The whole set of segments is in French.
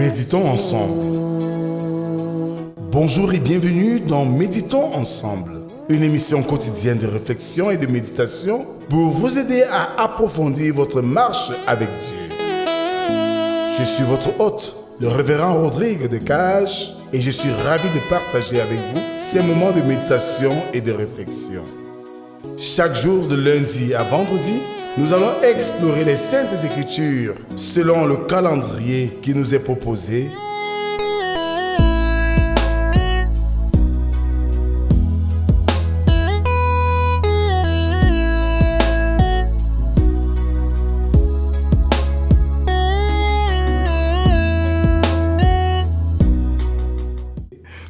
Méditons ensemble. Bonjour et bienvenue dans Méditons ensemble, une émission quotidienne de réflexion et de méditation pour vous aider à approfondir votre marche avec Dieu. Je suis votre hôte, le révérend Rodrigue de Cage, et je suis ravi de partager avec vous ces moments de méditation et de réflexion. Chaque jour de lundi à vendredi, nous allons explorer les Saintes Écritures selon le calendrier qui nous est proposé.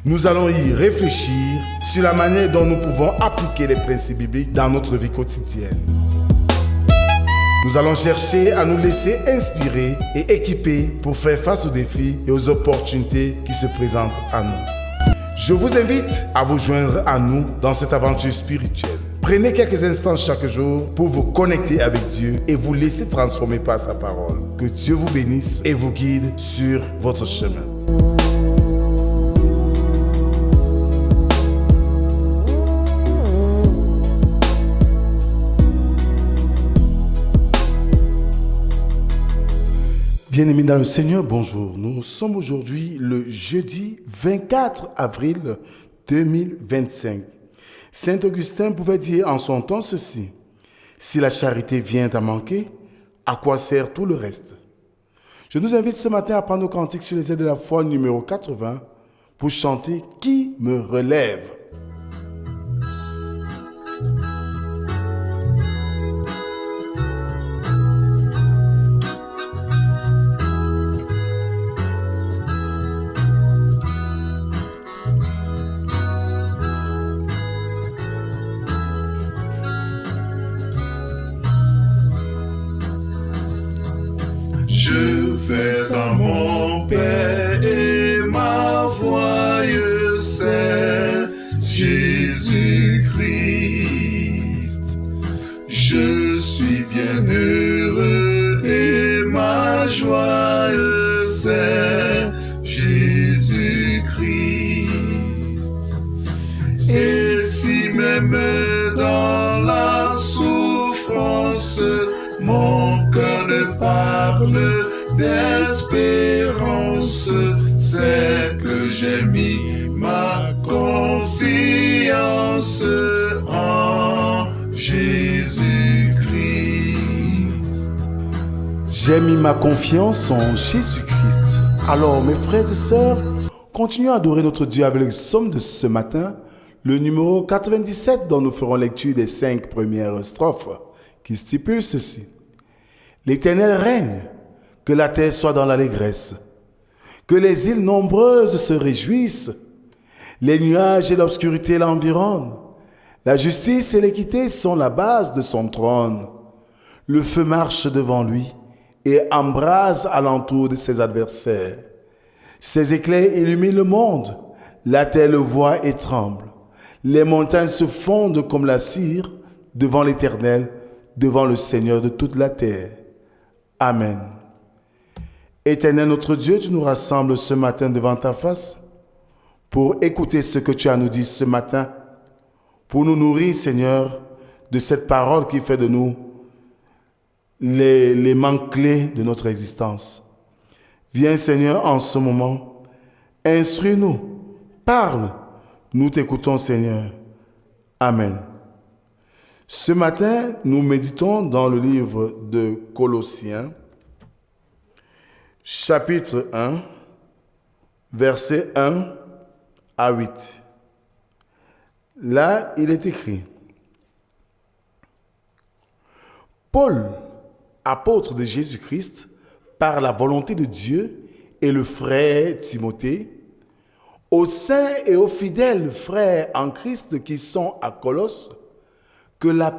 Nous allons y réfléchir sur la manière dont nous pouvons appliquer les principes bibliques dans notre vie quotidienne. Nous allons chercher à nous laisser inspirer et équiper pour faire face aux défis et aux opportunités qui se présentent à nous. Je vous invite à vous joindre à nous dans cette aventure spirituelle. Prenez quelques instants chaque jour pour vous connecter avec Dieu et vous laisser transformer par sa parole. Que Dieu vous bénisse et vous guide sur votre chemin. Bien-aimés dans le Seigneur, bonjour. Nous sommes aujourd'hui le jeudi 24 avril 2025. Saint Augustin pouvait dire en son temps ceci: « Si la charité vient à manquer, à quoi sert tout le reste ?» Je nous invite ce matin à prendre nos cantiques sur les ailes de la foi numéro 80 pour chanter « Qui me relève ?» Je fais à mon Père et ma voix c'est Jésus-Christ. Je suis bien heureux et ma joie c'est Jésus-Christ. Et si même dans la souffrance, mon cœur ne parle d'espérance, c'est que j'ai mis ma confiance en Jésus-Christ. J'ai mis ma confiance en Jésus-Christ. Alors, mes frères et sœurs, continuons à adorer notre Dieu avec le psaume de ce matin, le numéro 97, dont nous ferons lecture des 5 premières strophes, qui stipule ceci: L'Éternel règne, que la terre soit dans l'allégresse, que les îles nombreuses se réjouissent, les nuages et l'obscurité l'environnent, la justice et l'équité sont la base de son trône. Le feu marche devant lui et embrase alentour de ses adversaires. Ses éclairs illuminent le monde, la terre le voit et tremble. Les montagnes se fondent comme la cire devant l'Éternel, devant le Seigneur de toute la terre. Amen. Éternel notre Dieu, tu nous rassembles ce matin devant ta face pour écouter ce que tu as à nous dire ce matin, pour nous nourrir, Seigneur, de cette parole qui fait de nous l'élément clé de notre existence. Viens, Seigneur, en ce moment, instruis-nous, parle, nous t'écoutons, Seigneur. Amen. Ce matin, nous méditons dans le livre de Colossiens, chapitre 1, versets 1 à 8. Là, il est écrit: Paul, apôtre de Jésus-Christ, par la volonté de Dieu, et le frère Timothée, aux saints et aux fidèles frères en Christ qui sont à Colosse, que la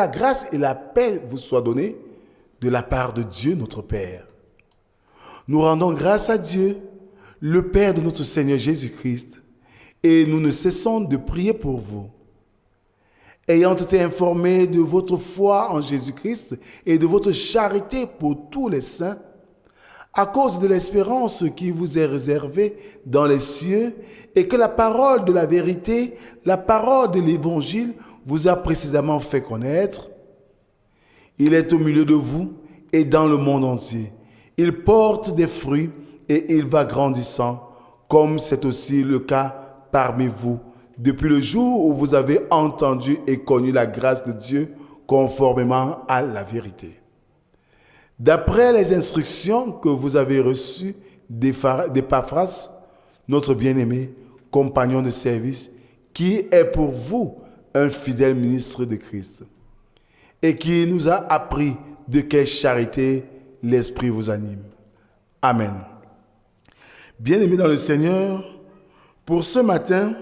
grâce et la paix vous soient données de la part de Dieu notre Père. Nous rendons grâce à Dieu, le Père de notre Seigneur Jésus-Christ, et nous ne cessons de prier pour vous. Ayant été informés de votre foi en Jésus-Christ et de votre charité pour tous les saints, à cause de l'espérance qui vous est réservée dans les cieux, et que la parole de la vérité, la parole de l'évangile vous a précédemment fait connaître. Il est au milieu de vous et dans le monde entier. Il porte des fruits et il va grandissant, comme c'est aussi le cas parmi vous, depuis le jour où vous avez entendu et connu la grâce de Dieu conformément à la vérité. D'après les instructions que vous avez reçues d'Épaphras, notre bien-aimé, compagnon de service, qui est pour vous un fidèle ministre de Christ, et qui nous a appris de quelle charité l'Esprit vous anime. Amen. Bien-aimés dans le Seigneur, pour ce matin,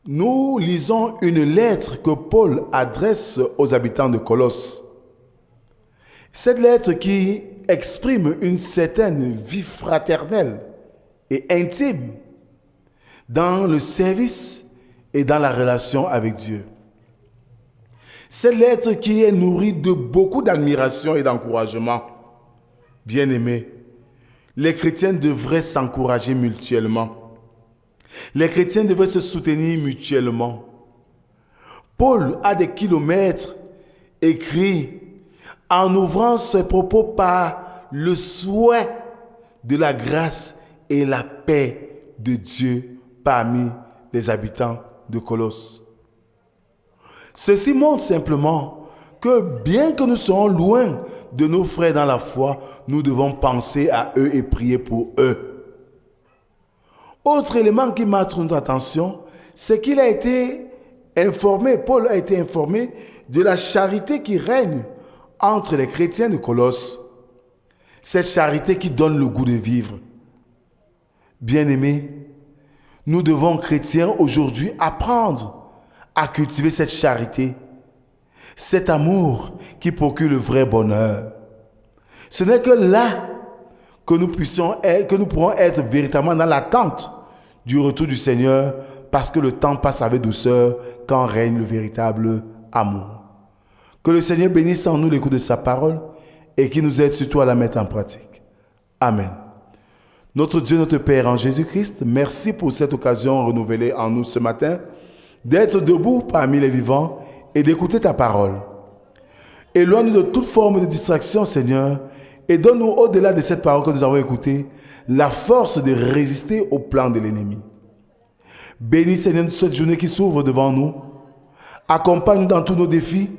nous lisons une lettre que Paul adresse aux habitants de Colosse. Cette lettre qui exprime une certaine vie fraternelle et intime dans le service et dans la relation avec Dieu. Cette lettre qui est nourrie de beaucoup d'admiration et d'encouragement. Bien-aimés, les chrétiens devraient s'encourager mutuellement. Les chrétiens devraient se soutenir mutuellement. Paul a des kilomètres écrit en ouvrant ses propos par le souhait de la grâce et la paix de Dieu parmi les habitants de Colosse. Ceci montre simplement que bien que nous soyons loin de nos frères dans la foi, nous devons penser à eux et prier pour eux. Autre élément qui m'attire notre attention, c'est qu'il a été informé, Paul a été informé de la charité qui règne entre les chrétiens de Colosse. Cette charité qui donne le goût de vivre. Bien-aimés, nous devons, chrétiens, aujourd'hui apprendre à cultiver cette charité, cet amour qui procure le vrai bonheur. Ce n'est que là que nous pourrons être véritablement dans l'attente du retour du Seigneur, parce que le temps passe avec douceur quand règne le véritable amour. Que le Seigneur bénisse en nous l'écoute de sa parole et qu'il nous aide surtout à la mettre en pratique. Amen. Notre Dieu, notre Père en Jésus-Christ, merci pour cette occasion renouvelée en nous ce matin d'être debout parmi les vivants et d'écouter ta parole. Éloigne-nous de toute forme de distraction, Seigneur, et donne-nous, au-delà de cette parole que nous avons écoutée, la force de résister au plan de l'ennemi. Bénis, Seigneur, cette journée qui s'ouvre devant nous. Accompagne-nous dans tous nos défis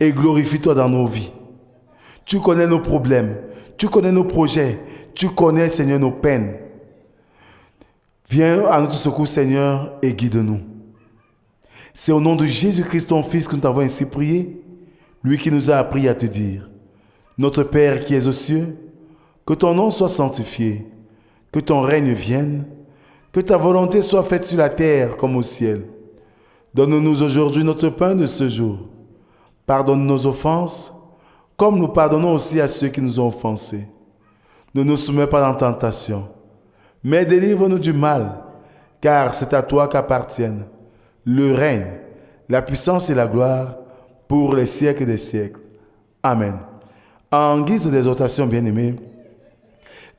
et glorifie-toi dans nos vies. Tu connais nos problèmes, tu connais nos projets, tu connais, Seigneur, nos peines. Viens à notre secours, Seigneur, et guide-nous. C'est au nom de Jésus-Christ, ton Fils, que nous t'avons ainsi prié, lui qui nous a appris à te dire: Notre Père qui es aux cieux, que ton nom soit sanctifié, que ton règne vienne, que ta volonté soit faite sur la terre comme au ciel. Donne-nous aujourd'hui notre pain de ce jour. Pardonne nos offenses, comme nous pardonnons aussi à ceux qui nous ont offensés. Ne nous soumets pas dans la tentation, mais délivre-nous du mal, car c'est à toi qu'appartiennent le règne, la puissance et la gloire pour les siècles des siècles. Amen. En guise d'exhortation, bien-aimés,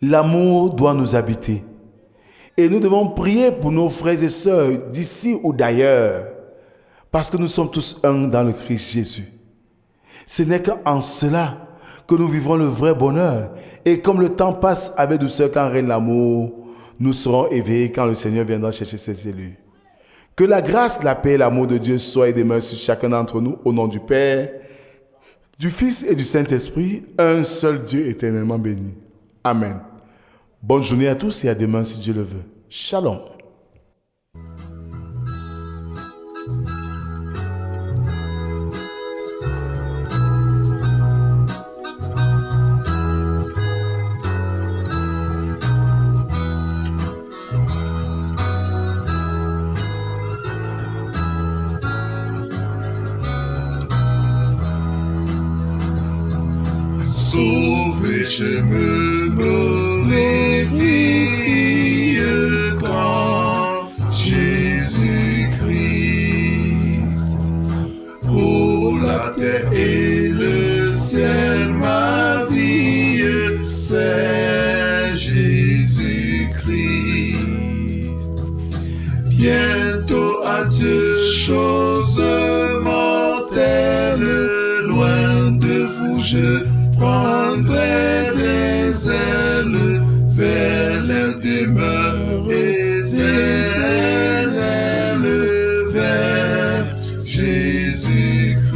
l'amour doit nous habiter. Et nous devons prier pour nos frères et sœurs d'ici ou d'ailleurs, parce que nous sommes tous un dans le Christ Jésus. Ce n'est qu'en cela que nous vivrons le vrai bonheur. Et comme le temps passe avec douceur quand règne l'amour, nous serons éveillés quand le Seigneur viendra chercher ses élus. Que la grâce, la paix et l'amour de Dieu soient et demeurent sur chacun d'entre nous, au nom du Père, du Fils et du Saint-Esprit, un seul Dieu éternellement béni. Amen. Bonne journée à tous et à demain si Dieu le veut. Shalom. Sauvé, je me glorifie quand Jésus-Christ. Pour la terre et le ciel, ma vie, c'est bientôt adieu, choses mortelles, loin de vous je prendrai des ailes vers les demeures éternelles, vers Jésus-Christ.